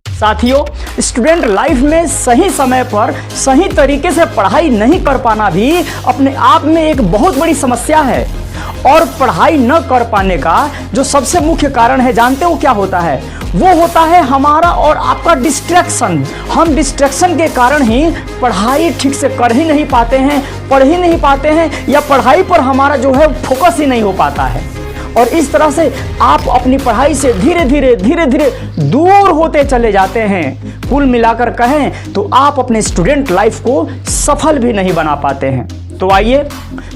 साथियों, student life में सही समय पर सही तरीके से पढ़ाई नहीं कर पाना भी अपने आप में एक बहुत बड़ी समस्या है। और पढ़ाई न कर पाने का जो सबसे मुख्य कारण है, जानते हो क्या होता है? वो होता है हमारा और आपका डिस्ट्रैक्शन। हम डिस्ट्रैक्शन के कारण ही पढ़ाई ठीक से कर ही नहीं पाते हैं, पढ़ ही नहीं पाते हैं, या पढ़ाई पर हमारा जो है फोकस ही नहीं हो पाता है। और इस तरह से आप अपनी पढ़ाई से धीरे धीरे दूर होते चले जाते हैं। कुल मिलाकर कहें तो आप अपने स्टूडेंट लाइफ को सफल भी नहीं बना पाते हैं। तो आइए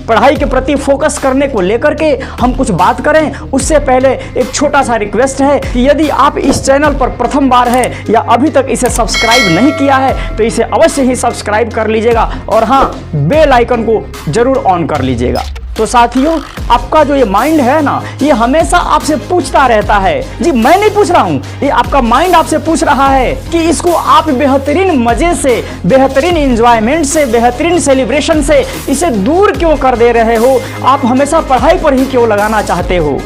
पढ़ाई के प्रति फोकस करने को लेकर के हम कुछ बात करें। उससे पहले एक छोटा सा रिक्वेस्ट है कि यदि आप इस चैनल पर प्रथम बार है या अभी तक इसे सब्सक्राइब नहीं किया है तो इसे अवश्य ही सब्सक्राइब कर लीजिएगा, और हाँ, बेल आइकन को जरूर ऑन कर लीजिएगा। तो साथियों, आपका जो ये माइंड है ना, ये हमेशा आपसे पूछता रहता है। जी, मैं नहीं पूछ रहा हूँ, ये आपका माइंड आपसे पूछ रहा है कि इसको आप बेहतरीन मजे से, बेहतरीन एंजॉयमेंट से, बेहतरीन सेलिब्रेशन से इसे दूर क्यों कर दे रहे हो? आप हमेशा पढ़ाई पर ही क्यों लगाना चाहते हो?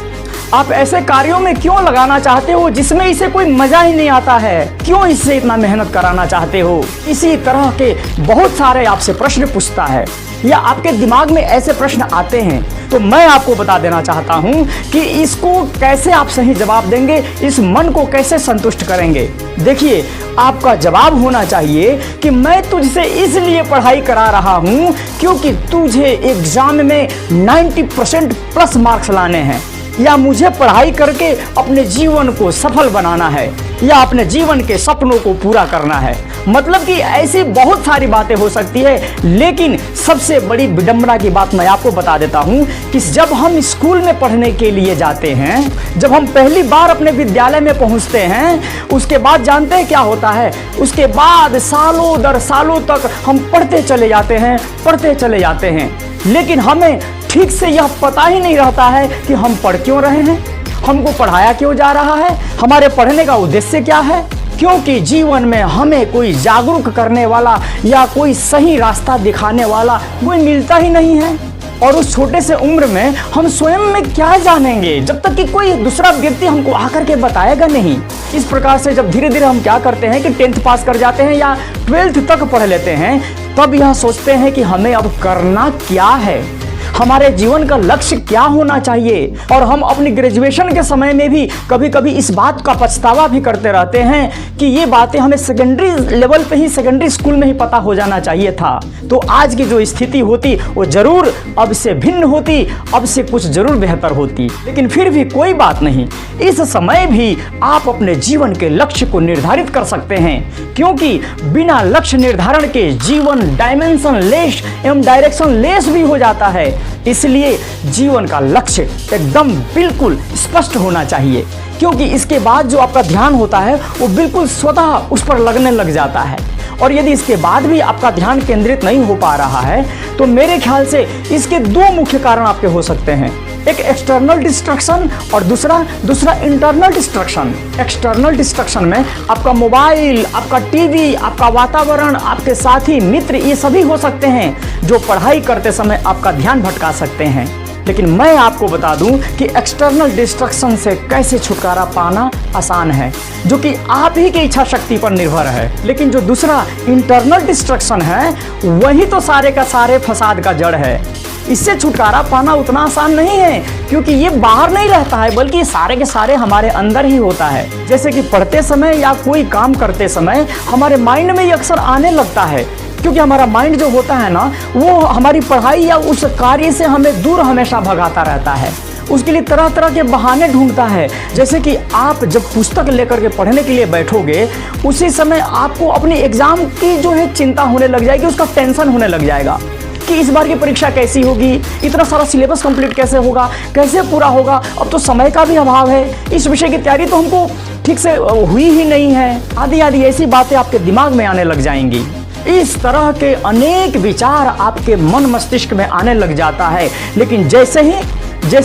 आप ऐसे कार्यों में क्यों लगाना चाहते हो जिसमें इसे कोई मजा ही नहीं आता है? क्यों इससे इतना मेहनत कराना चाहते हो? इसी तरह के बहुत सारे आपसे प्रश्न पूछता है, या आपके दिमाग में ऐसे प्रश्न आते हैं। तो मैं आपको बता देना चाहता हूं कि इसको कैसे आप सही जवाब देंगे, इस मन को कैसे संतुष्ट करेंगे। देखिए, आपका जवाब होना चाहिए कि मैं तुझसे इसलिए पढ़ाई करा रहा हूं क्योंकि तुझे एग्जाम में 90% प्लस मार्क्स लाने हैं, या मुझे पढ़ाई करके अपने जीवन को सफल बनाना है, या अपने जीवन के सपनों को पूरा करना है। मतलब कि ऐसी बहुत सारी बातें हो सकती है, लेकिन सबसे बड़ी विडंबना की बात मैं आपको बता देता हूं कि जब हम स्कूल में पढ़ने के लिए जाते हैं, जब हम पहली बार अपने विद्यालय में पहुंचते हैं, उसके बाद जानते हैं क्या होता है? उसके बाद सालों दर सालों तक हम पढ़ते चले जाते हैं, लेकिन हमें ठीक से यह पता ही नहीं रहता है कि हम पढ़ क्यों रहे हैं, हमको पढ़ाया क्यों जा रहा है, हमारे पढ़ने का उद्देश्य क्या है। क्योंकि जीवन में हमें कोई जागरूक करने वाला या कोई सही रास्ता दिखाने वाला कोई मिलता ही नहीं है। और उस छोटे से उम्र में हम स्वयं में क्या जानेंगे जब तक कि कोई दूसरा व्यक्ति हमको आकर के बताएगा नहीं। इस प्रकार से जब धीरे धीरे हम क्या करते हैं कि 10th पास कर जाते हैं या 12th तक पढ़ लेते हैं, तब यह सोचते हैं कि हमें अब करना क्या है, हमारे जीवन का लक्ष्य क्या होना चाहिए। और हम अपनी ग्रेजुएशन के समय में भी कभी कभी इस बात का पछतावा भी करते रहते हैं कि ये बातें हमें सेकेंडरी लेवल पे ही, सेकेंडरी स्कूल में ही पता हो जाना चाहिए था, तो आज की जो स्थिति होती वो जरूर अब से भिन्न होती, अब से कुछ जरूर बेहतर होती। लेकिन फिर भी कोई बात नहीं, इस समय भी आप अपने जीवन के लक्ष्य को निर्धारित कर सकते हैं, क्योंकि बिना लक्ष्य निर्धारण के जीवन डायमेंशन लेस एवं डायरेक्शन लेस भी हो जाता है। इसलिए जीवन का लक्ष्य एकदम बिल्कुल स्पष्ट होना चाहिए, क्योंकि इसके बाद जो आपका ध्यान होता है वो बिल्कुल स्वतः उस पर लगने लग जाता है। और यदि इसके बाद भी आपका ध्यान केंद्रित नहीं हो पा रहा है तो मेरे ख्याल से इसके दो मुख्य कारण आपके हो सकते हैं, एक एक्सटर्नल डिस्ट्रक्शन और दूसरा इंटरनल डिस्ट्रक्शन। एक्सटर्नल डिस्ट्रक्शन में आपका मोबाइल, आपका टीवी, आपका वातावरण, आपके साथी मित्र, ये सभी हो सकते हैं जो पढ़ाई करते समय आपका ध्यान भटका सकते हैं। लेकिन मैं आपको बता दूं कि एक्सटर्नल डिस्ट्रक्शन से कैसे छुटकारा पाना आसान है, जो कि आप ही की इच्छा शक्ति पर निर्भर है। लेकिन जो दूसरा इंटरनल डिस्ट्रक्शन है, वही तो सारे का सारे फसाद का जड़ है। इससे छुटकारा पाना उतना आसान नहीं है, क्योंकि ये बाहर नहीं रहता है, बल्कि सारे के सारे हमारे अंदर ही होता है। जैसे कि पढ़ते समय या कोई काम करते समय हमारे माइंड में ये अक्सर आने लगता है, क्योंकि हमारा माइंड जो होता है ना, वो हमारी पढ़ाई या उस कार्य से हमें दूर हमेशा भगाता रहता है। उसके लिए तरह तरह के बहाने ढूंढता है। जैसे कि आप जब पुस्तक लेकर के पढ़ने के लिए बैठोगे, उसी समय आपको अपने एग्जाम की जो है चिंता होने लग जाएगी, उसका टेंशन होने लग जाएगा कि इस बार की परीक्षा कैसी होगी, इतना सारा सिलेबस कंप्लीट कैसे होगा, कैसे पूरा होगा, अब तो समय का भी अभाव है, इस विषय की तैयारी तो हमको ठीक से हुई ही नहीं है, आदि आदि ऐसी बातें आपके दिमाग में आने लग जाएंगी। इस तरह के अनेक विचार आपके मन मस्तिष्क में आने लग जाता है। लेकिन जैसे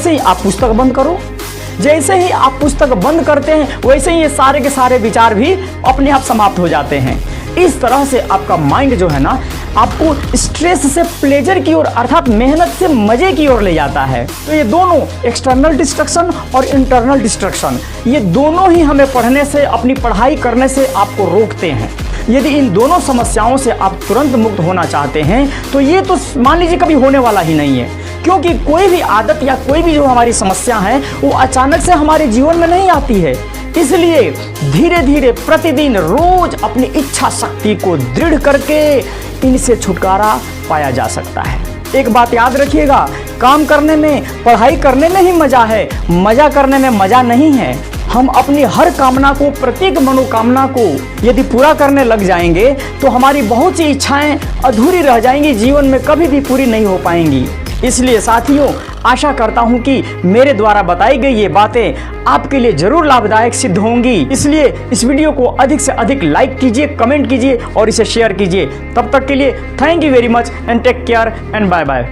ही आप पुस्तक बंद करो, जैसे ही आप पुस्तक बंद करते हैं, वैसे ही ये सारे के सारे विचार भी अपने आप समाप्त हो जाते हैं। इस तरह से आपका माइंड जो है ना, आपको स्ट्रेस से प्लेजर की ओर अर्थात मेहनत से मजे की ओर ले जाता है। तो ये दोनों एक्सटर्नल डिस्ट्रक्शन और इंटरनल डिस्ट्रक्शन, ये दोनों ही हमें पढ़ने से, अपनी पढ़ाई करने से आपको रोकते हैं। यदि इन दोनों समस्याओं से आप तुरंत मुक्त होना चाहते हैं तो ये तो मान लीजिए कभी होने वाला ही नहीं है, क्योंकि कोई भी आदत या कोई भी जो हमारी समस्या है वो अचानक से हमारे जीवन में नहीं आती है। इसलिए धीरे धीरे प्रतिदिन रोज अपनी इच्छा शक्ति को दृढ़ करके इनसे छुटकारा पाया जा सकता है। एक बात याद रखिएगा, काम करने में, पढ़ाई करने में ही मजा है, मजा करने में मजा नहीं है। हम अपनी हर कामना को, प्रत्येक मनोकामना को यदि पूरा करने लग जाएंगे तो हमारी बहुत सी इच्छाएं अधूरी रह जाएंगी, जीवन में कभी भी पूरी नहीं हो पाएंगी। इसलिए साथियों, आशा करता हूं कि मेरे द्वारा बताई गई ये बातें आपके लिए जरूर लाभदायक सिद्ध होंगी। इसलिए इस वीडियो को अधिक से अधिक लाइक कीजिए, कमेंट कीजिए और इसे शेयर कीजिए। तब तक के लिए thank you very much and take care and bye bye.